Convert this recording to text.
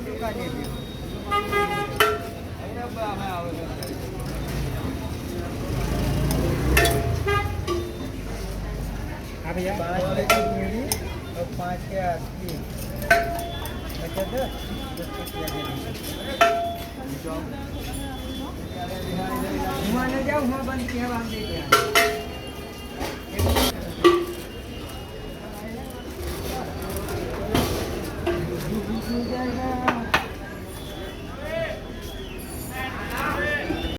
दुकाने भी हाँ भैया 5 पैकेट बीड़ी और 5 के आस्ती बचा 10 घुमाने जाओ वहाँ बंद किया हम दे दिया